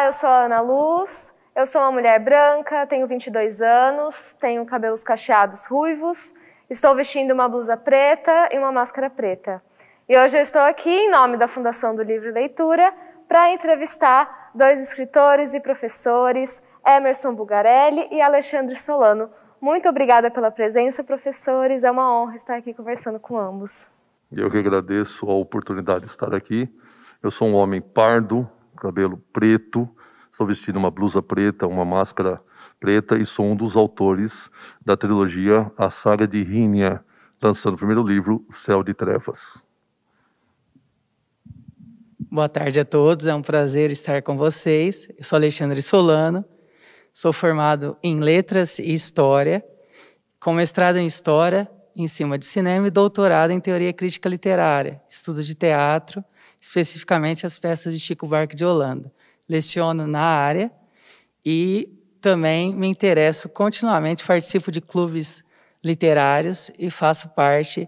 eu sou a Ana Luz, eu sou uma mulher branca, tenho 22 anos, tenho cabelos cacheados ruivos, estou vestindo uma blusa preta e uma máscara preta. E hoje eu estou aqui em nome da Fundação do Livro e Leitura para entrevistar dois escritores e professores, Emerson Bugarelli e Alexandre Solano. Muito obrigada pela presença, professores, é uma honra estar aqui conversando com ambos. Eu que agradeço a oportunidade de estar aqui. Eu sou um homem pardo, cabelo preto, estou vestindo uma blusa preta, uma máscara preta e sou um dos autores da trilogia A Saga de Rínia, lançando o primeiro livro, Céu de Trevas. Boa tarde a todos, é um prazer estar com vocês. Eu sou Alexandre Solano, sou formado em Letras e História, com mestrado em História, em cima de Cinema e doutorado em Teoria Crítica Literária, estudo de teatro, especificamente as peças de Chico Buarque de Holanda. Leciono na área e também me interesso continuamente, participo de clubes literários e faço parte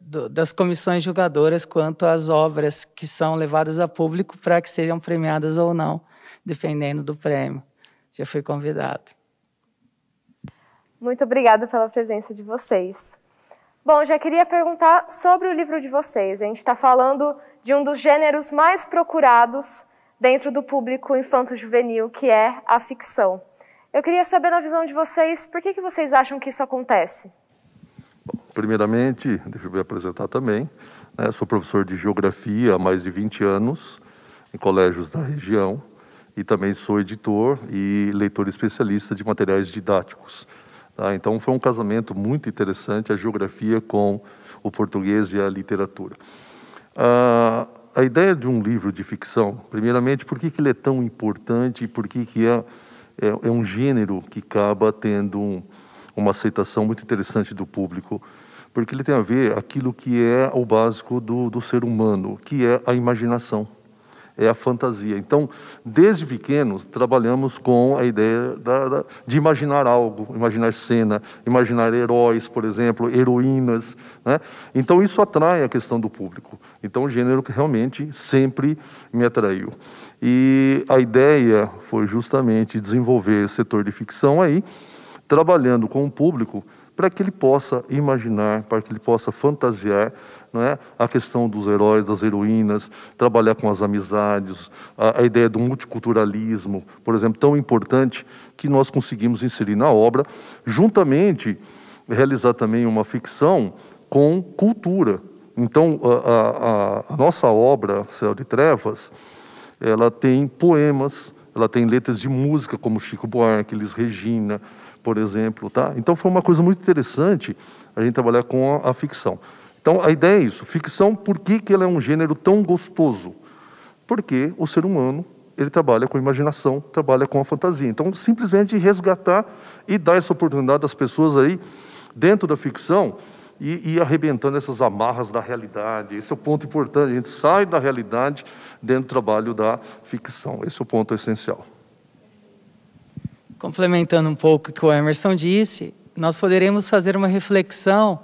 das comissões julgadoras quanto às obras que são levadas a público para que sejam premiadas ou não, dependendo do prêmio. Já fui convidado. Muito obrigada pela presença de vocês. Bom, já queria perguntar sobre o livro de vocês. A gente está falando de um dos gêneros mais procurados dentro do público infanto-juvenil, que é a ficção. Eu queria saber, na visão de vocês, por que vocês acham que isso acontece? Bom, primeiramente, deixa eu me apresentar também. Sou professor de Geografia há mais de 20 anos, em colégios da região, e também sou editor e leitor especialista de materiais didáticos. Então, foi um casamento muito interessante, a geografia com o português e a literatura. A ideia de um livro de ficção, primeiramente, por que ele é tão importante e por que é um gênero que acaba tendo uma aceitação muito interessante do público? Porque ele tem a ver aquilo que é o básico do ser humano, que é a imaginação. É a fantasia. Então, desde pequenos, trabalhamos com a ideia de imaginar algo, imaginar cena, imaginar heróis, por exemplo, heroínas, né? Então, isso atrai a questão do público. Então, o gênero que realmente sempre me atraiu. E a ideia foi justamente desenvolver esse setor de ficção aí, trabalhando com o público, para que ele possa imaginar, para que ele possa fantasiar, não é? A questão dos heróis, das heroínas, trabalhar com as amizades, a ideia do multiculturalismo, por exemplo, tão importante que nós conseguimos inserir na obra, juntamente realizar também uma ficção com cultura. Então, a nossa obra, Céu de Trevas, ela tem poemas, ela tem letras de música, como Chico Buarque, Elis Regina, por exemplo, tá? Então foi uma coisa muito interessante a gente trabalhar com a ficção. Então a ideia é isso, ficção, por que ela é um gênero tão gostoso? Porque o ser humano, ele trabalha com a imaginação, trabalha com a fantasia. Então simplesmente resgatar e dar essa oportunidade às pessoas aí, dentro da ficção, e ir arrebentando essas amarras da realidade. Esse é o ponto importante, a gente sai da realidade dentro do trabalho da ficção. Esse é o ponto essencial. Complementando um pouco o que o Emerson disse, nós poderemos fazer uma reflexão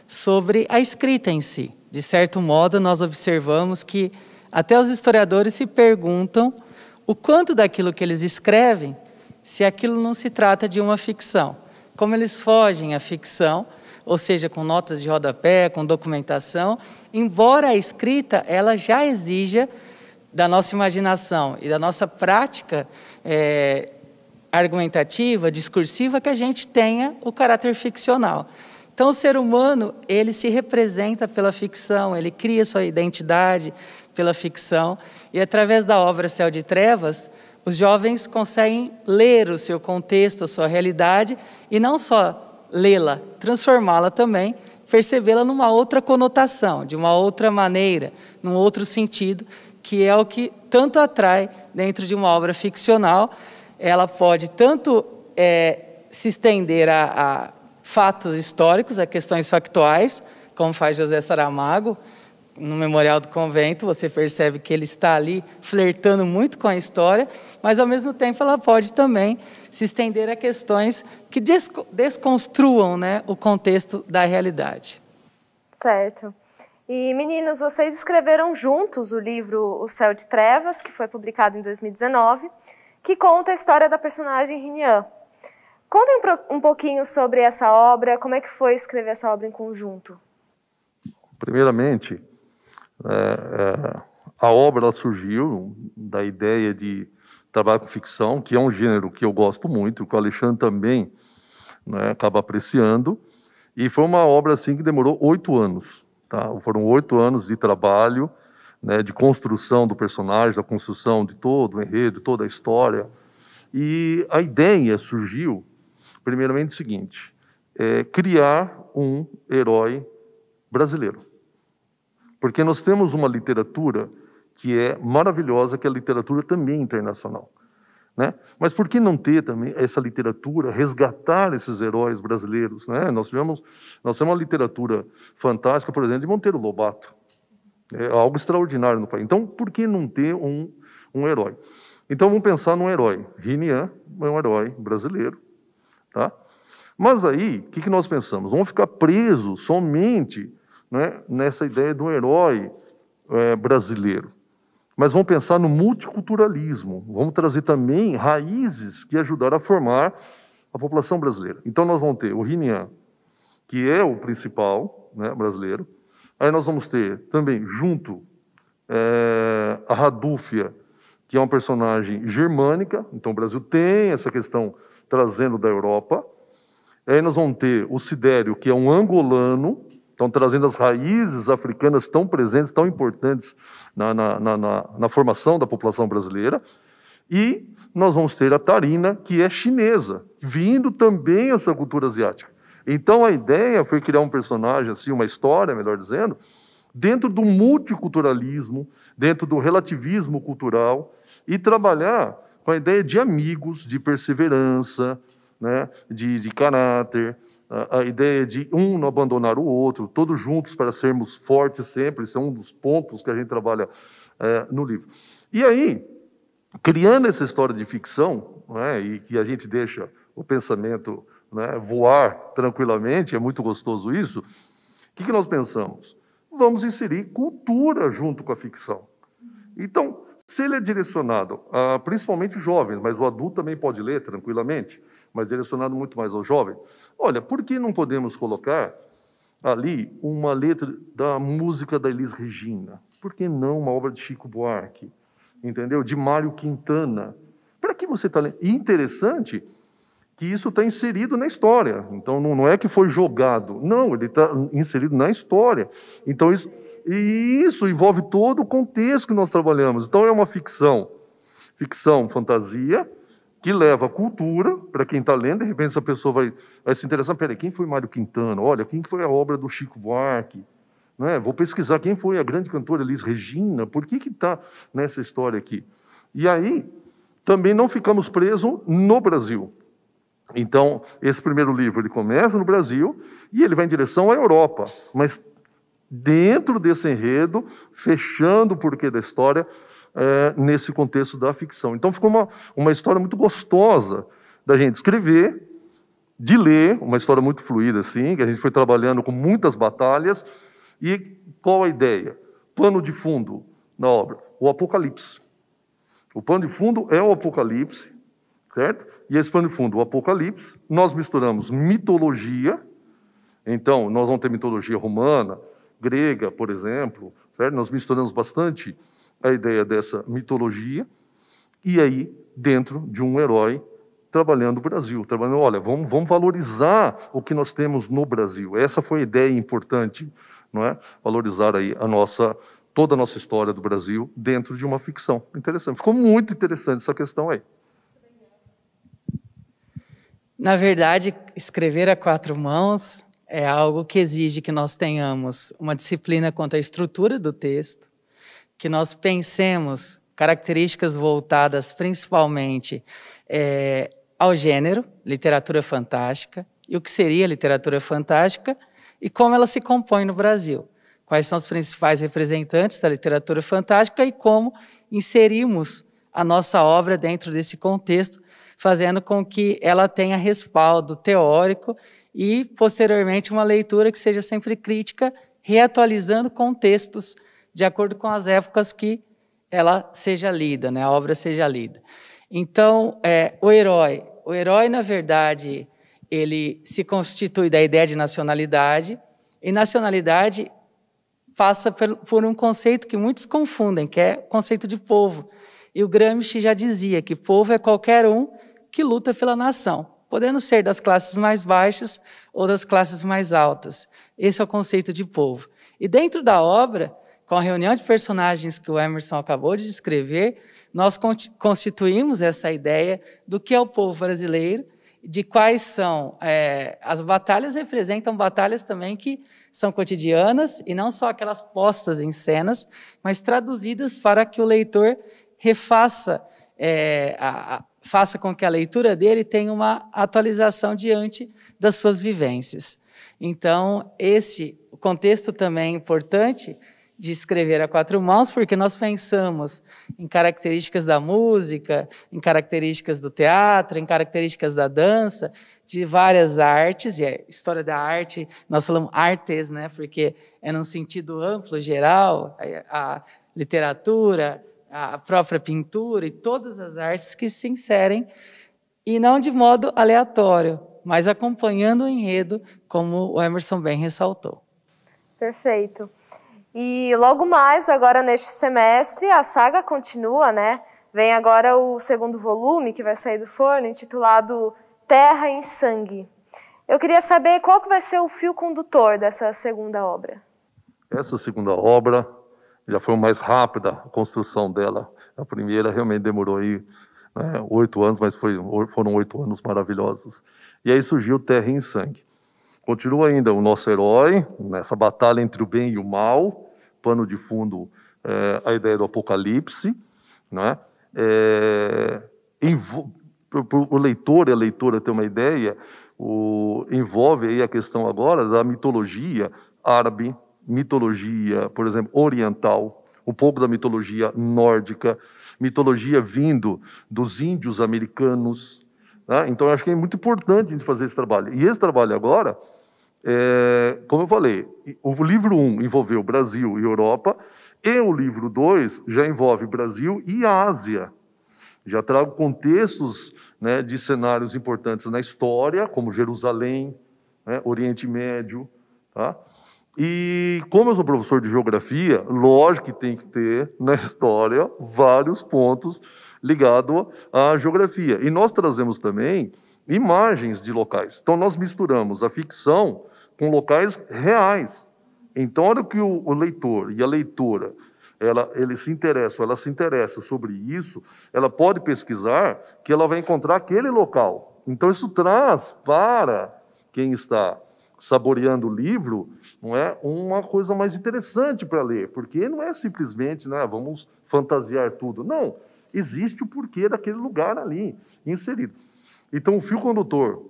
sobre a escrita em si. De certo modo, nós observamos que até os historiadores se perguntam o quanto daquilo que eles escrevem, se aquilo não se trata de uma ficção. Como eles fogem à ficção, ou seja, com notas de rodapé, com documentação, embora a escrita ela já exija da nossa imaginação e da nossa prática argumentativa, discursiva, que a gente tenha o caráter ficcional. Então, o ser humano, ele se representa pela ficção, ele cria sua identidade pela ficção, e através da obra Céu de Trevas, os jovens conseguem ler o seu contexto, a sua realidade, e não só lê-la, transformá-la também, percebê-la numa outra conotação, de uma outra maneira, num outro sentido, que é o que tanto atrai dentro de uma obra ficcional. Ela pode tanto se estender a fatos históricos, a questões factuais, como faz José Saramago, no Memorial do Convento. Você percebe que ele está ali flertando muito com a história, mas, ao mesmo tempo, ela pode também se estender a questões que desconstruam, né, o contexto da realidade. Certo. E meninos, vocês escreveram juntos o livro O Céu de Trevas, que foi publicado em 2019, que conta a história da personagem Rinian. Contem um pouquinho sobre essa obra, como é que foi escrever essa obra em conjunto? Primeiramente, a obra surgiu da ideia de trabalhar com ficção, que é um gênero que eu gosto muito, que o Alexandre também, né, acaba apreciando, e foi uma obra assim que demorou 8 anos. Tá? Foram 8 anos de trabalho, né, de construção do personagem, da construção de todo o enredo, toda a história. E a ideia surgiu, primeiramente, o seguinte, criar um herói brasileiro. Porque nós temos uma literatura que é maravilhosa, que é a literatura também internacional. Né? Mas por que não ter também essa literatura, resgatar esses heróis brasileiros? Né? Nós temos uma literatura fantástica, por exemplo, de Monteiro Lobato. É algo extraordinário no país. Então, por que não ter um herói? Então, vamos pensar num herói. Rinian é um herói brasileiro. Tá? Mas aí, o que nós pensamos? Vamos ficar presos somente, né, nessa ideia de um herói brasileiro. Mas vamos pensar no multiculturalismo, vamos trazer também raízes que ajudaram a formar a população brasileira. Então nós vamos ter o Rinian, que é o principal, né, brasileiro. Aí nós vamos ter também, junto, a Radúfia, que é uma personagem germânica. Então o Brasil tem essa questão trazendo da Europa. Aí nós vamos ter o Sidério, que é um angolano, estão trazendo as raízes africanas tão presentes, tão importantes na formação da população brasileira. E nós vamos ter a Tarina, que é chinesa, vindo também essa cultura asiática. Então a ideia foi criar um personagem, assim, uma história, melhor dizendo, dentro do multiculturalismo, dentro do relativismo cultural, e trabalhar com a ideia de amigos, de perseverança, né, de caráter, a ideia de um não abandonar o outro, todos juntos para sermos fortes sempre. Isso é um dos pontos que a gente trabalha no livro. E aí, criando essa história de ficção, né, e que a gente deixa o pensamento, né, voar tranquilamente, é muito gostoso isso, o que nós pensamos? Vamos inserir cultura junto com a ficção. Então, se ele é direcionado a principalmente jovens, mas o adulto também pode ler tranquilamente, mas direcionado muito mais aos jovens, olha, por que não podemos colocar ali uma letra da música da Elis Regina? Por que não uma obra de Chico Buarque? Entendeu? De Mário Quintana? Para que você está lendo? E interessante que isso está inserido na história. Então, não é que foi jogado. Não, ele está inserido na história. Então, isso envolve todo o contexto que nós trabalhamos. Então, é uma ficção, fantasia, que leva a cultura para quem está lendo. De repente, essa pessoa vai se interessar. Peraí, quem foi Mário Quintana? Olha, quem foi a obra do Chico Buarque? Né? Vou pesquisar quem foi a grande cantora Elis Regina. Por que está nessa história aqui? E aí, também não ficamos presos no Brasil. Então, esse primeiro livro ele começa no Brasil e ele vai em direção à Europa. Mas dentro desse enredo, fechando o porquê da história, nesse contexto da ficção. Então ficou uma história muito gostosa da gente escrever, de ler, uma história muito fluida, assim, que a gente foi trabalhando com muitas batalhas. E qual a ideia? Pano de fundo na obra, o Apocalipse. O pano de fundo é o Apocalipse, certo? E esse pano de fundo, o Apocalipse, nós misturamos mitologia. Então, nós vamos ter mitologia romana, grega, por exemplo, certo? Nós misturamos bastante a ideia dessa mitologia, e aí, dentro de um herói, trabalhando o Brasil, trabalhando, olha, vamos valorizar o que nós temos no Brasil. Essa foi a ideia importante, não é? Valorizar aí toda a nossa história do Brasil dentro de uma ficção. Interessante, ficou muito interessante essa questão aí. Na verdade, escrever a 4 mãos é algo que exige que nós tenhamos uma disciplina quanto à estrutura do texto, que nós pensemos características voltadas principalmente ao gênero, literatura fantástica, e o que seria literatura fantástica e como ela se compõe no Brasil. Quais são os principais representantes da literatura fantástica e como inserimos a nossa obra dentro desse contexto, fazendo com que ela tenha respaldo teórico e, posteriormente, uma leitura que seja sempre crítica reatualizando contextos de acordo com as épocas que ela seja lida, né, a obra seja lida. Então, o herói, na verdade, ele se constitui da ideia de nacionalidade, e nacionalidade passa por um conceito que muitos confundem, que é o conceito de povo. E o Gramsci já dizia que povo é qualquer um que luta pela nação, podendo ser das classes mais baixas ou das classes mais altas. Esse é o conceito de povo. E dentro da obra, com a reunião de personagens que o Emerson acabou de descrever, nós constituímos essa ideia do que é o povo brasileiro, de quais são as batalhas, representam batalhas também que são cotidianas, e não só aquelas postas em cenas, mas traduzidas para que o leitor refaça, faça com que a leitura dele tenha uma atualização diante das suas vivências. Então, o contexto também é importante de escrever a quatro mãos, porque nós pensamos em características da música, em características do teatro, em características da dança, de várias artes, e a história da arte, nós falamos artes, né, porque é num sentido amplo, geral, a literatura, a própria pintura e todas as artes que se inserem, e não de modo aleatório, mas acompanhando o enredo, como o Emerson bem ressaltou. Perfeito. E logo mais, agora neste semestre, a saga continua, né? Vem agora o segundo volume, que vai sair do forno, intitulado Terra em Sangue. Eu queria saber qual que vai ser o fio condutor dessa segunda obra. Essa segunda obra já foi mais rápida, a construção dela. A primeira realmente demorou aí 8 anos, mas foram 8 anos maravilhosos. E aí surgiu Terra em Sangue. Continua ainda o nosso herói, nessa batalha entre o bem e o mal, pano de fundo, a ideia do apocalipse, né? O leitor e a leitora ter uma ideia, envolve aí a questão agora da mitologia árabe, mitologia, por exemplo, oriental, um pouco da mitologia nórdica, mitologia vindo dos índios americanos, né? Então, eu acho que é muito importante a gente fazer esse trabalho. E esse trabalho agora, como eu falei, o livro 1 envolveu Brasil e Europa, e o livro 2 já envolve Brasil e Ásia. Já trago contextos, né, de cenários importantes na história, como Jerusalém, né, Oriente Médio. Tá? E como eu sou professor de geografia, lógico que tem que ter na história vários pontos ligados à geografia. E nós trazemos também imagens de locais. Então, nós misturamos a ficção com locais reais. Então, a hora que o leitor e a leitora ele se interessa sobre isso, ela pode pesquisar que ela vai encontrar aquele local. Então, isso traz para quem está saboreando o livro, não é, uma coisa mais interessante para ler, porque não é simplesmente, né, vamos fantasiar tudo. Não, existe o porquê daquele lugar ali inserido. Então, o fio condutor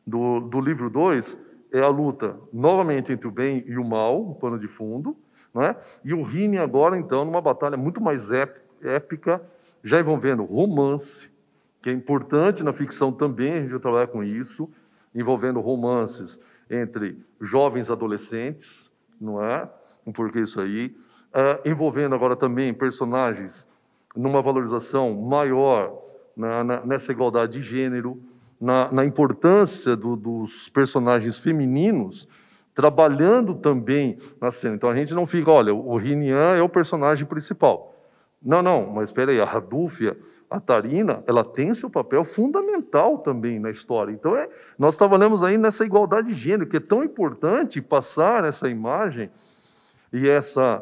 do livro 2 é a luta, novamente, entre o bem e o mal, um pano de fundo, não é? E o Heine agora, então, numa batalha muito mais épica, já envolvendo romance, que é importante na ficção também, a gente vai trabalhar com isso, envolvendo romances entre jovens adolescentes, não é? Um porquê isso aí. Envolvendo agora também personagens numa valorização maior nessa igualdade de gênero, na importância dos personagens femininos, trabalhando também na cena. Então, a gente não fica, olha, o Rinian é o personagem principal. Não, mas espera aí, a Radúfia, a Tarina, ela tem seu papel fundamental também na história. Então, nós trabalhamos aí nessa igualdade de gênero, que é tão importante passar essa imagem e essa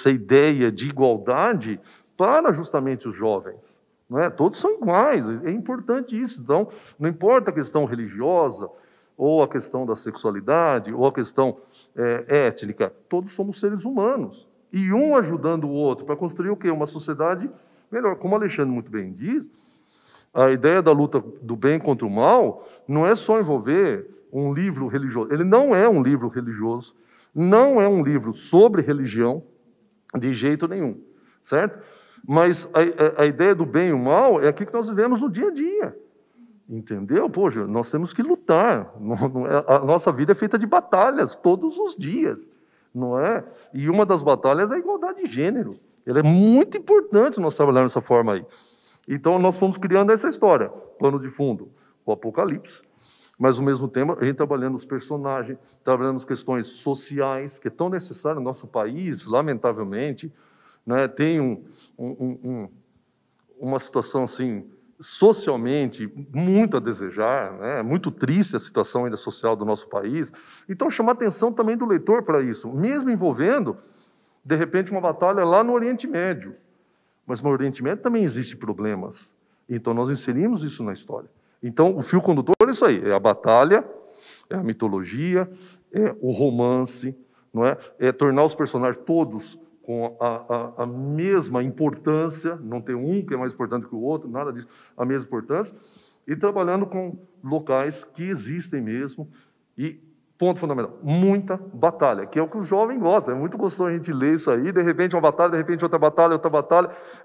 ideia de igualdade para justamente os jovens. Não é? Todos são iguais, é importante isso. Então, não importa a questão religiosa, ou a questão da sexualidade, ou a questão étnica, todos somos seres humanos. E um ajudando o outro para construir o quê? Uma sociedade melhor. Como o Alexandre muito bem diz, a ideia da luta do bem contra o mal não é só envolver um livro religioso. Ele não é um livro religioso, não é um livro sobre religião, de jeito nenhum, certo? Mas a ideia do bem e o mal é aquilo que nós vivemos no dia a dia. Entendeu? Poxa, nós temos que lutar. A nossa vida é feita de batalhas todos os dias, não é? E uma das batalhas é a igualdade de gênero. Ela é muito importante nós trabalharmos dessa forma aí. Então, nós fomos criando essa história, pano de fundo, o Apocalipse, mas, ao mesmo tempo, a gente trabalhando os personagens, trabalhando as questões sociais, que é tão necessário no nosso país, lamentavelmente, né? Tem uma situação, assim, socialmente, muito a desejar, né? Muito triste a situação ainda social do nosso país. Então, chamar a atenção também do leitor para isso, mesmo envolvendo, de repente, uma batalha lá no Oriente Médio. Mas no Oriente Médio também existem problemas. Então, nós inserimos isso na história. Então, o fio condutor é isso aí, é a batalha, é a mitologia, é o romance, não é? É tornar os personagens todos com a mesma importância, não tem um que é mais importante que o outro, nada disso, a mesma importância, e trabalhando com locais que existem mesmo, e, ponto fundamental, muita batalha, que é o que o jovem gosta, é muito gostoso a gente ler isso aí, de repente uma batalha, de repente outra batalha,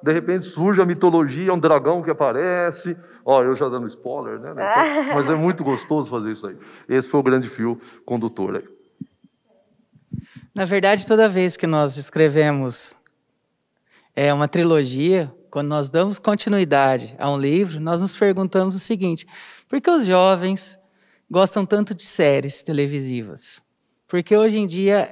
de repente surge a mitologia, um dragão que aparece, ó, eu já dando spoiler, né? Então, mas é muito gostoso fazer isso aí. Esse foi o grande fio condutor aí. Na verdade, toda vez que nós escrevemos uma trilogia, quando nós damos continuidade a um livro, nós nos perguntamos o seguinte: por que os jovens gostam tanto de séries televisivas? Porque hoje em dia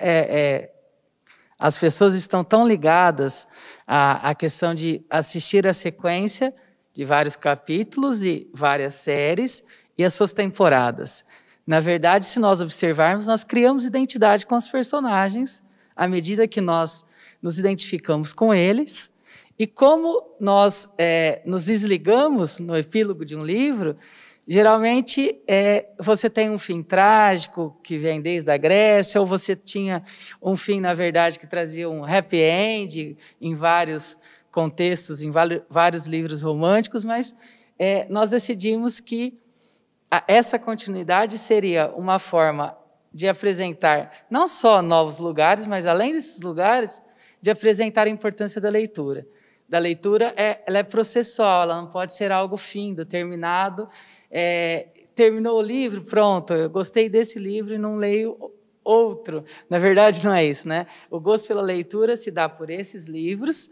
as pessoas estão tão ligadas à questão de assistir a sequência de vários capítulos e várias séries e as suas temporadas. Na verdade, se nós observarmos, nós criamos identidade com os personagens à medida que nós nos identificamos com eles. E como nós nos desligamos no epílogo de um livro, geralmente você tem um fim trágico que vem desde a Grécia, ou você tinha um fim, na verdade, que trazia um happy end em vários contextos, em vários livros românticos, mas nós decidimos que essa continuidade seria uma forma de apresentar não só novos lugares, mas, além desses lugares, de apresentar a importância da leitura. Da leitura, ela é processual, ela não pode ser algo findo, terminado. Terminou o livro, pronto, eu gostei desse livro e não leio outro. Na verdade, não é isso, né? O gosto pela leitura se dá por esses livros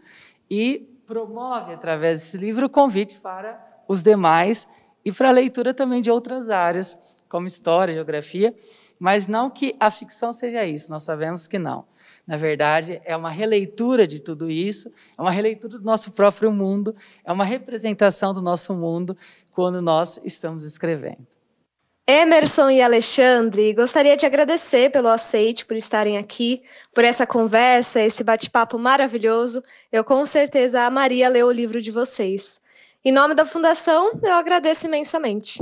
e promove, através desse livro, o convite para os demais e para a leitura também de outras áreas, como história, geografia, mas não que a ficção seja isso, nós sabemos que não. Na verdade, é uma releitura de tudo isso, é uma releitura do nosso próprio mundo, é uma representação do nosso mundo quando nós estamos escrevendo. Emerson e Alexandre, gostaria de agradecer pelo aceite, por estarem aqui, por essa conversa, esse bate-papo maravilhoso. Eu com certeza amaria ler o livro de vocês. Em nome da Fundação, eu agradeço imensamente.